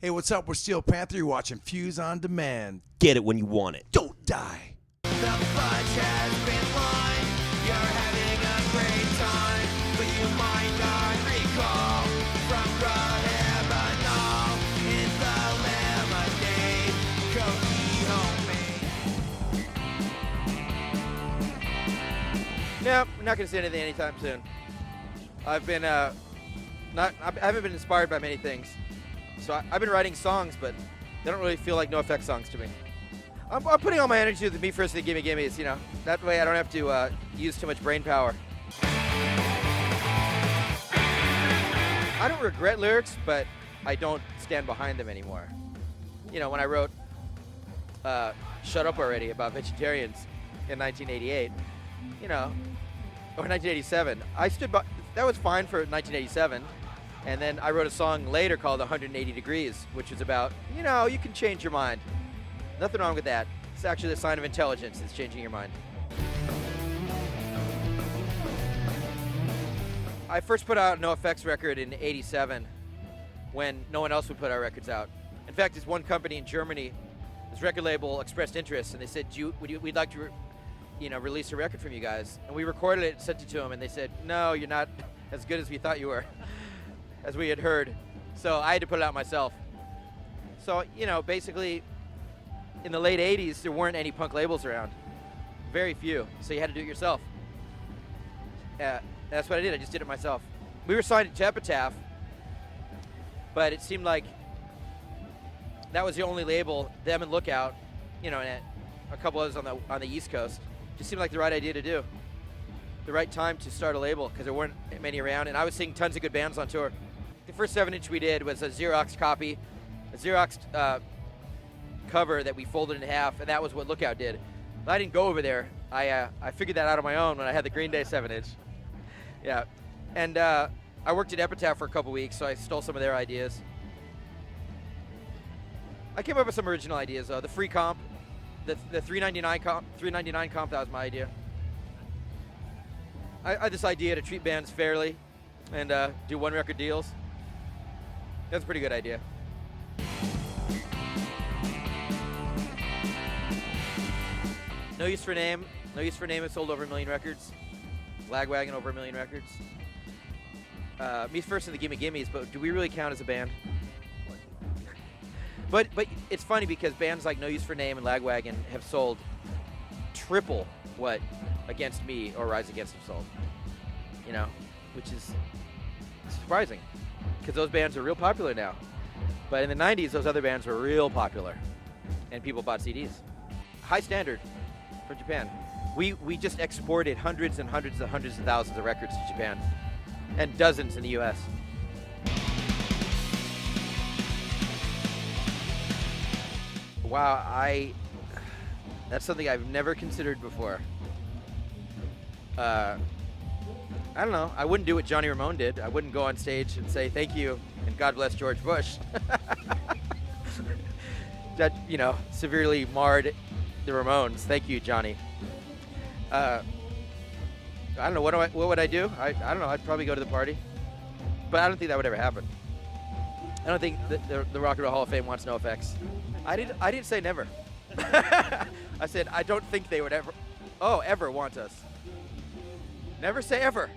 Hey, what's up? We're Steel Panther. You're watching Fuse on Demand. Get it when you want it. Don't die. The fudge has been lined. You're having a great time, but you might not recall from Prohibanol in the lemonade, Cokie homemade. Yeah, we're not going to say anything anytime soon. I've been I haven't been inspired by many things. So I've been writing songs, but they don't really feel like NOFX songs to me. I'm putting all my energy to the Me First and the Gimme Gimmes, you know. That way I don't have to use too much brain power. I don't regret lyrics, but I don't stand behind them anymore. You know, when I wrote Shut Up Already about vegetarians in 1988, you know, or 1987, I stood by, that was fine for 1987. And then I wrote a song later called 180 Degrees, which is about, you know, you can change your mind. Nothing wrong with that. It's actually a sign of intelligence, it's changing your mind. I first put out a NOFX record in '87 when no one else would put our records out. In fact, this one company in Germany, this record label expressed interest, and they said, we'd like to release a record from you guys. And we recorded it and sent it to them, and they said, no, you're not as good as we thought you were. As we had heard. So I had to put it out myself. So, you know, basically, in the late 80s, there weren't any punk labels around. Very few. So you had to do it yourself. That's what I did. I just did it myself. We were signed to Epitaph, but it seemed like that was the only label, them and Lookout, you know, and a couple others on the East Coast. Just seemed like the right idea to do. The right time to start a label, because there weren't many around, and I was seeing tons of good bands on tour. The first 7-inch we did was a Xerox copy, a Xerox cover that we folded in half, and that was what Lookout did. But I didn't go over there. I figured that out on my own when I had the Green Day 7-inch. Yeah, and I worked at Epitaph for a couple weeks, so I stole some of their ideas. I came up with some original ideas, though. The free comp, the $3.99 comp, that was my idea. I had this idea to treat bands fairly and do one-record deals. That's a pretty good idea. No Use for Name. No Use for Name has sold over 1 million records. Lagwagon over 1 million records. Me First and the Gimme Gimmes, but do we really count as a band? But it's funny because bands like No Use for Name and Lagwagon have sold triple what Against Me or Rise Against have sold. You know, which is surprising because those bands are real popular now. But in the 90s, those other bands were real popular and people bought CDs. High standard from Japan. We just exported hundreds and hundreds and hundreds of thousands of records to Japan and dozens in the US. Wow, that's something I've never considered before. I don't know. I wouldn't do what Johnny Ramone did. I wouldn't go on stage and say thank you and God bless George Bush. That, you know, severely marred the Ramones. Thank you, Johnny. I don't know. What would I do? I don't know. I'd probably go to the party, but I don't think that would ever happen. I don't think the Rock and Roll Hall of Fame wants NOFX. I didn't say never. I said I don't think they would ever want us. Never say ever.